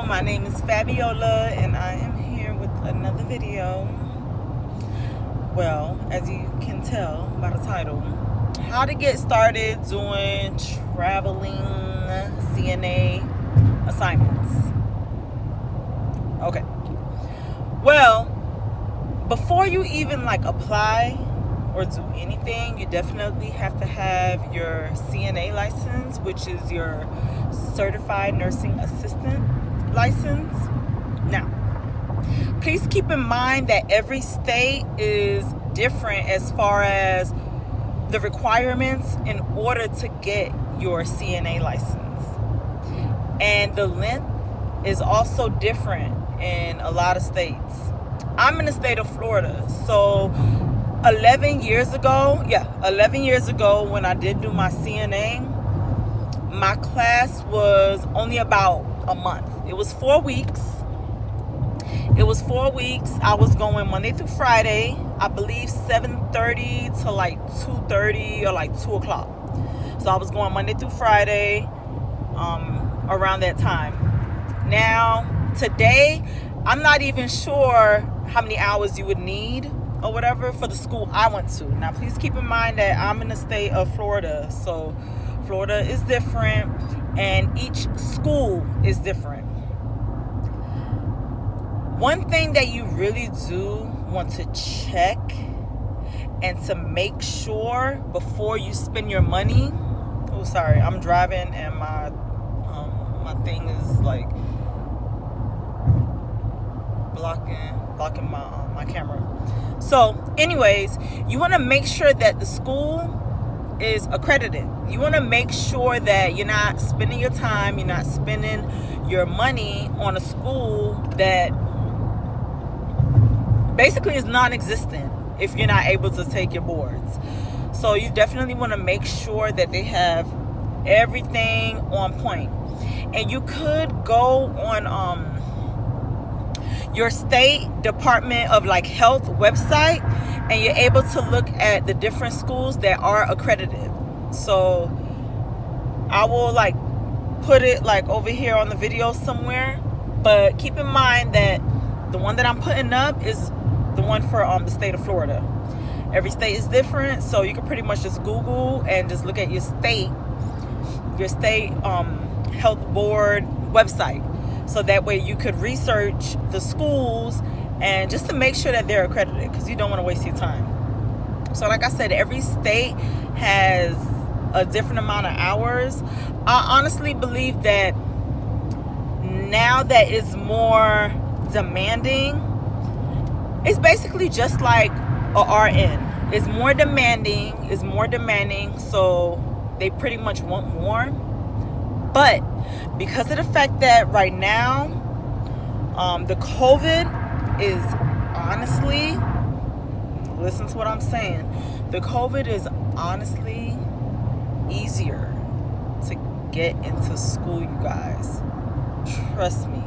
my name is Fabiola and I am here with another video. Well, as you can tell by the title, how to get started doing traveling CNA assignments. Okay, well, before you even apply or do anything, you definitely have to have your CNA license, which is your Certified Nursing Assistant license. Now, please keep in mind that every state is different as far as the requirements in order to get your CNA license. And the length is also different in a lot of states. I'm in the state of Florida, so 11 years ago when I did do my CNA, my class was only about a month. It was 4 weeks. I was going Monday through Friday, I believe 7:30 to 2:30 or 2 o'clock. So I was going Monday through Friday around that time. Now, today, I'm not even sure how many hours you would need or whatever for the school I went to. Now, please keep in mind that I'm in the state of Florida, so Florida is different and each school is different. One thing that you really do want to check and to make sure before you spend your money. Oh, sorry, I'm driving and my thing is blocking my camera. So anyways, you want to make sure that the school is accredited. You want to make sure that you're not spending your time, you're not spending your money on a school that basically is non-existent if you're not able to take your boards. So you definitely want to make sure that they have everything on point. And you could go on your state Department of Health website, and you're able to look at the different schools that are accredited. So I will put it over here on the video somewhere, but keep in mind that the one that I'm putting up is the one for the state of Florida. Every state is different, so you can pretty much just Google and just look at your state health board website. So that way you could research the schools and just to make sure that they're accredited, because you don't want to waste your time. So like I said, every state has a different amount of hours. I honestly believe that now that it's more demanding, it's basically just like a RN. It's more demanding, so they pretty much want more. But because of the fact that right now, the COVID is honestly, listen to what I'm saying, the COVID is honestly easier to get into school, you guys. Trust me,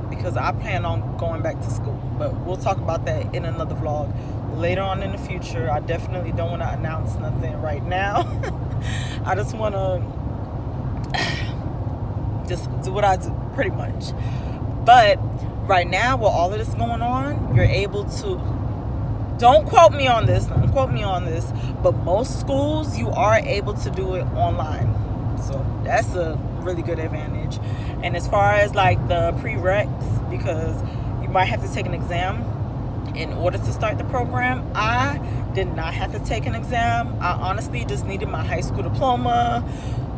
because I plan on going back to school. But we'll talk about that in another vlog later on in the future. I definitely don't want to announce nothing right now. I just want to just do what I do, pretty much. But right now, with all of this going on, you're able to, don't quote me on this, but most schools, you are able to do it online. So that's a really good advantage. And as far as the prereqs, because you might have to take an exam in order to start the program, I did not have to take an exam. I honestly just needed my high school diploma,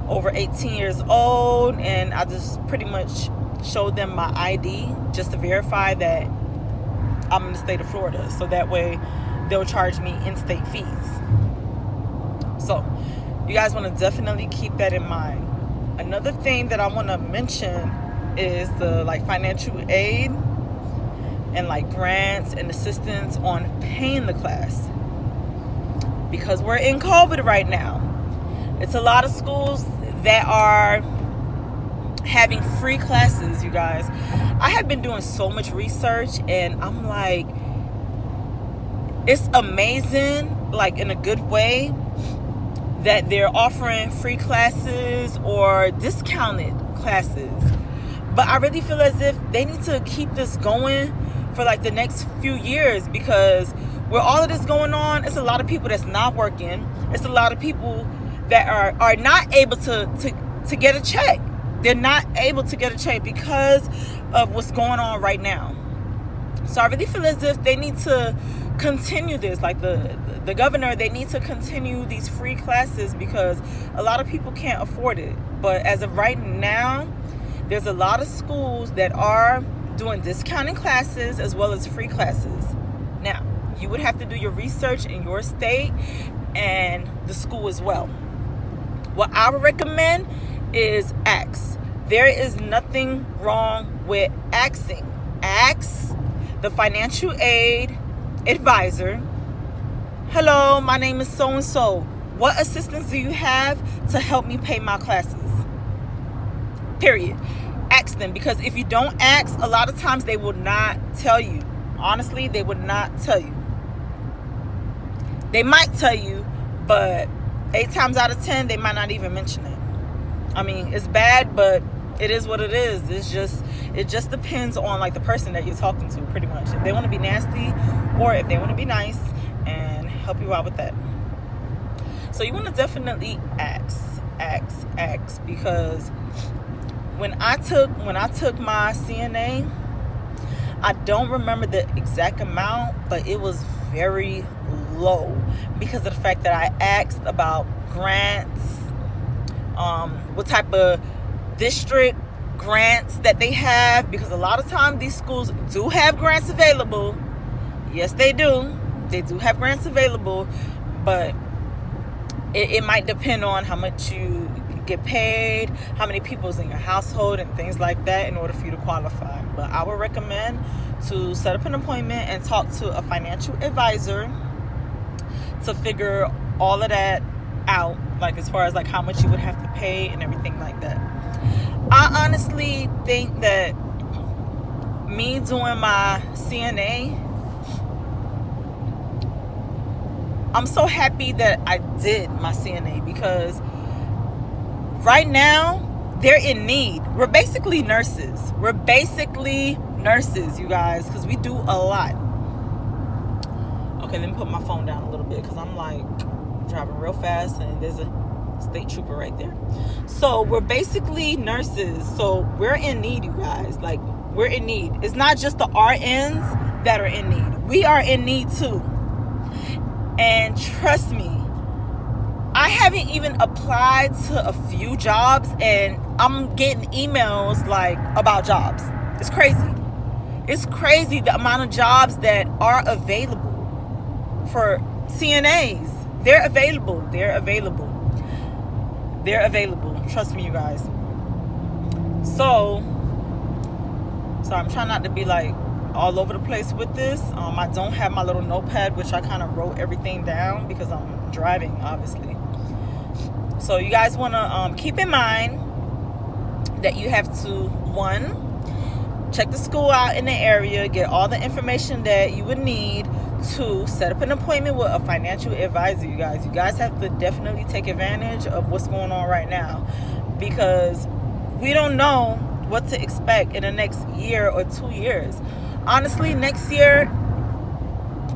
over 18 years old, and I just pretty much showed them my ID just to verify that I'm in the state of Florida, so that way they'll charge me in-state fees. So you guys want to definitely keep that in mind. Another thing that I want to mention is the financial aid and grants and assistance on paying the class, because we're in COVID right now. It's a lot of schools that are having free classes, you guys. I have been doing so much research, and I'm it's amazing, in a good way, that they're offering free classes or discounted classes. But I really feel as if they need to keep this going for like the next few years, because with all of this going on, it's a lot of people that's not working. It's a lot of people that are not able to get a check. They're not able to get a check because of what's going on right now. So I really feel as if they need to continue this, like the governor, they need to continue these free classes, because a lot of people can't afford it. But as of right now, there's a lot of schools that are doing discounted classes as well as free classes. Now, you would have to do your research in your state and the school as well. What I would recommend is ask. There is nothing wrong with asking. Ask the financial aid advisor, hello, my name is so-and-so. What assistance do you have to help me pay my classes? Period. Ask them, because if you don't ask, a lot of times they will not tell you. Honestly, they would not tell you. They might tell you, but 8 times out of 10, they might not even mention it. I mean, it's bad, but it is what it is. It just depends on like the person that you're talking to, pretty much. If they want to be nasty or if they want to be nice and help you out with that. So you want to definitely ask, because when I took my CNA, I don't remember the exact amount, but it was very low because of the fact that I asked about grants, what type of district grants that they have, because a lot of times these schools do have grants available. Yes, they do. They do have grants available, but it might depend on how much you get paid, how many people's in your household, and things like that in order for you to qualify. But I would recommend to set up an appointment and talk to a financial advisor to figure all of that out, like as far as like how much you would have to pay and everything like that. I honestly think that me doing my CNA, I'm so happy that I did my CNA, because right now they're in need. We're basically nurses. You guys, because we do a lot. Okay, let me put my phone down a little bit, because I'm like driving real fast and there's a state trooper right there. So we're basically nurses. So we're in need, you guys. Like, we're in need. It's not just the RNs that are in need. We are in need too. And trust me, I haven't even applied to a few jobs and I'm getting emails like about jobs. It's crazy. It's crazy the amount of jobs that are available for CNAs. They're available. Trust me, you guys. So I'm trying not to be like all over the place with this. I don't have my little notepad, which I kind of wrote everything down because I'm driving, obviously. So you guys want to keep in mind that you have to, 1, check the school out in the area, get all the information that you would need. 2, set up an appointment with a financial advisor. You guys have to definitely take advantage of what's going on right now, because we don't know what to expect in the next year or 2 years. Honestly, next year,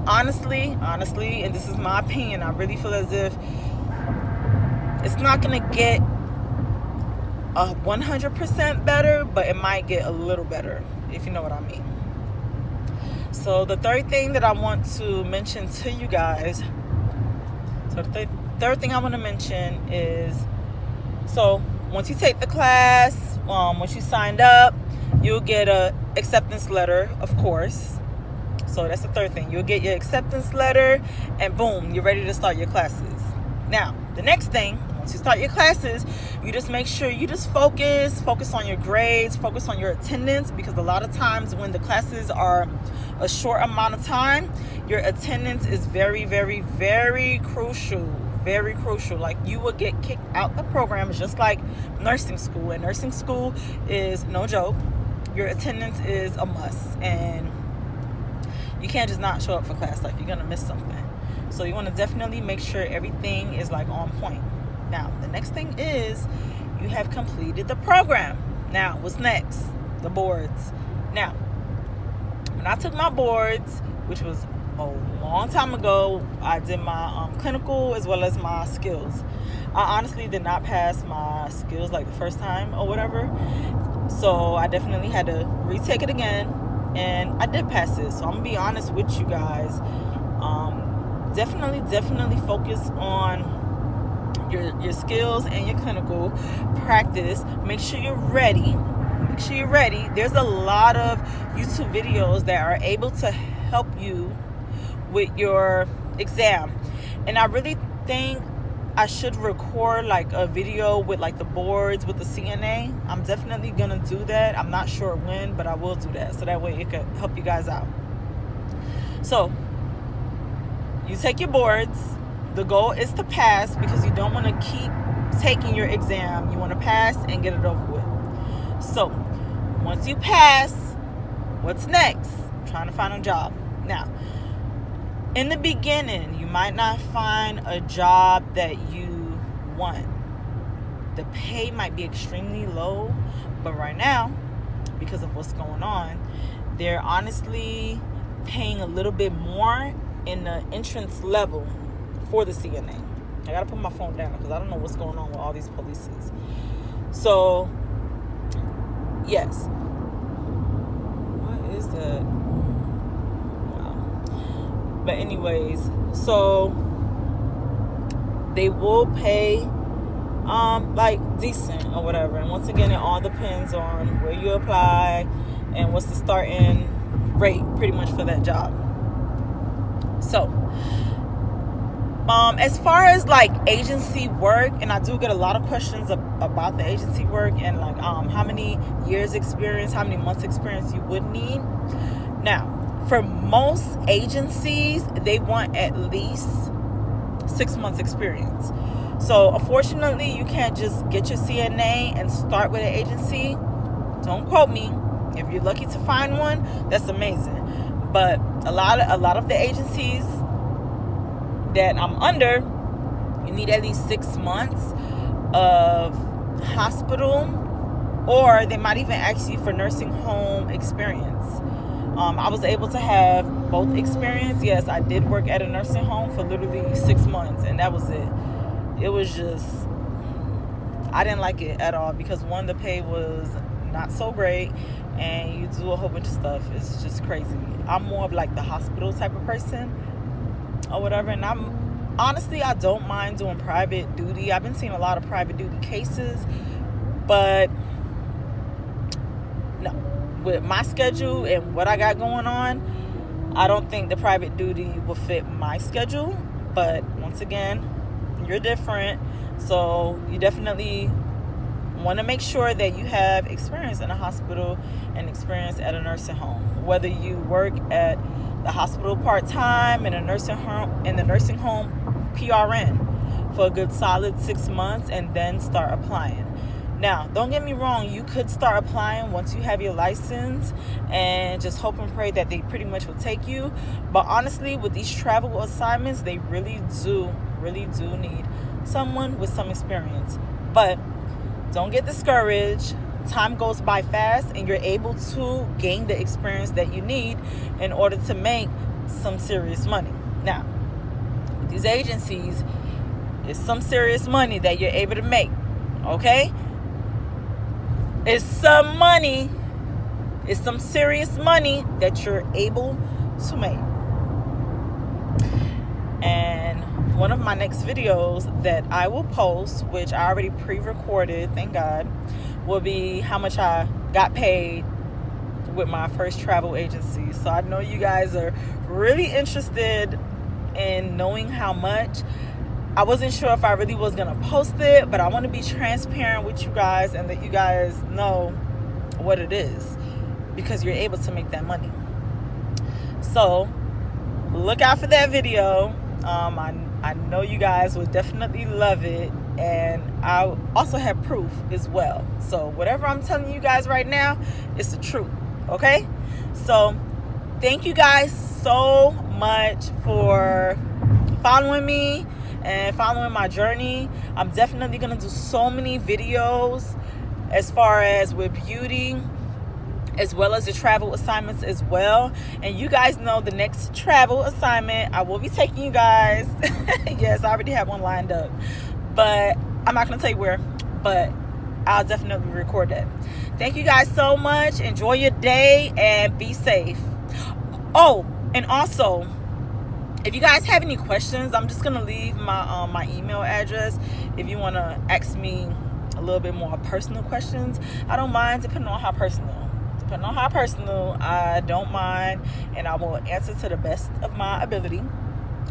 honestly, and this is my opinion, I really feel as if it's not going to get 100% better, but it might get a little better, if you know what I mean. So the third thing that I want to mention to you guys, third thing I want to mention is, so once you take the class, once you signed up, you'll get a acceptance letter, of course. So that's the third thing. You'll get your acceptance letter, and boom, you're ready to start your classes. Now, the next thing, once you start your classes, you just make sure you just focus on your grades, focus on your attendance, because a lot of times when the classes are a short amount of time, your attendance is very, very, very crucial. Very crucial. Like, you will get kicked out the program. It's just like nursing school, and nursing school is no joke. Your attendance is a must, and you can't just not show up for class. Like, you're gonna miss something. So you want to definitely make sure everything is like on point. Now, the next thing is you have completed the program. Now, what's next? the boards. Now, when I took my boards, which was a long time ago, I did my clinical as well as my skills. I honestly did not pass my skills like the first time or whatever, so I definitely had to retake it again, and I did pass it. So I'm gonna be honest with you guys. Definitely focus on your skills and your clinical practice. Make sure you're ready. There's a lot of YouTube videos that are able to help you with your exam, and I really think I should record like a video with like the boards with the CNA. I'm definitely gonna do that. I'm not sure when, but I will do that, so that way it could help you guys out. So you take your boards. The goal is to pass, because you don't want to keep taking your exam. You want to pass and get it over with. So once you pass, what's next? Trying to find a job. Now, in the beginning, you might not find a job that you want. The pay might be extremely low, but right now, because of what's going on, they're honestly paying a little bit more in the entrance level for the CNA. I gotta put my phone down because I don't know what's going on with all these polices. So, yes. What is that? Wow. But anyways, so they will pay like decent or whatever. And once again, it all depends on where you apply and what's the starting rate pretty much for that job. So as far as like agency work, and I do get a lot of questions about the agency work and like how many years experience, how many months experience you would need. Now, for most agencies, they want at least 6 months experience. So unfortunately, you can't just get your CNA and start with an agency. Don't quote me. If you're lucky to find one, that's amazing. But a lot of the agencies that I'm under, you need at least 6 months of hospital, or they might even ask you for nursing home experience. I was able to have both experience. Yes, I did work at a nursing home for literally 6 months, and that was it. It was just, I didn't like it at all, because one, the pay was not so great, and you do a whole bunch of stuff. It's just crazy. I'm more of like the hospital type of person or whatever, and I don't mind doing private duty. I've been seeing a lot of private duty cases, but no, with my schedule and what I got going on, I don't think the private duty will fit my schedule. But once again, you're different, so you definitely want to make sure that you have experience in a hospital and experience at a nursing home. Whether you work at the hospital part-time, in the nursing home PRN for a good solid 6 months, and then start applying. Now, don't get me wrong, you could start applying once you have your license and just hope and pray that they pretty much will take you. But honestly, with these travel assignments, they really do need someone with some experience. But don't get discouraged. Time goes by fast, and you're able to gain the experience that you need in order to make some serious money. Now, with these agencies, it's some serious money that you're able to make, okay? It's some money. It's some serious money that you're able to make. And one of my next videos that I will post, which I already pre-recorded, thank God, will be how much I got paid with my first travel agency. So I know you guys are really interested in knowing how much. I wasn't sure if I really was gonna post it, but I want to be transparent with you guys and let you guys know what it is, because you're able to make that money. So look out for that video. I know you guys will definitely love it, and I also have proof as well. So whatever I'm telling you guys right now is the truth, okay? So thank you guys so much for following me and following my journey. I'm definitely gonna do so many videos as far as with beauty as well as the travel assignments as well. And you guys know the next travel assignment I will be taking you guys. Yes, I already have one lined up, but I'm not going to tell you where, but I'll definitely record that. Thank you guys so much. Enjoy your day and be safe. Oh, and also, if you guys have any questions, I'm just going to leave my my email address. If you want to ask me a little bit more personal questions, I don't mind, depending on how personal. I don't mind, and I will answer to the best of my ability.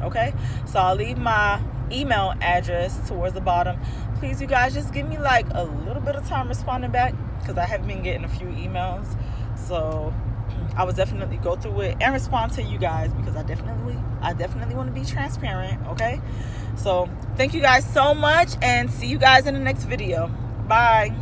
Okay, so I'll leave my email address towards the bottom. Please, you guys, just give me like a little bit of time responding back, because I have been getting a few emails. So I will definitely go through it and respond to you guys, because I definitely want to be transparent. Okay, so thank you guys so much, and see you guys in the next video. Bye.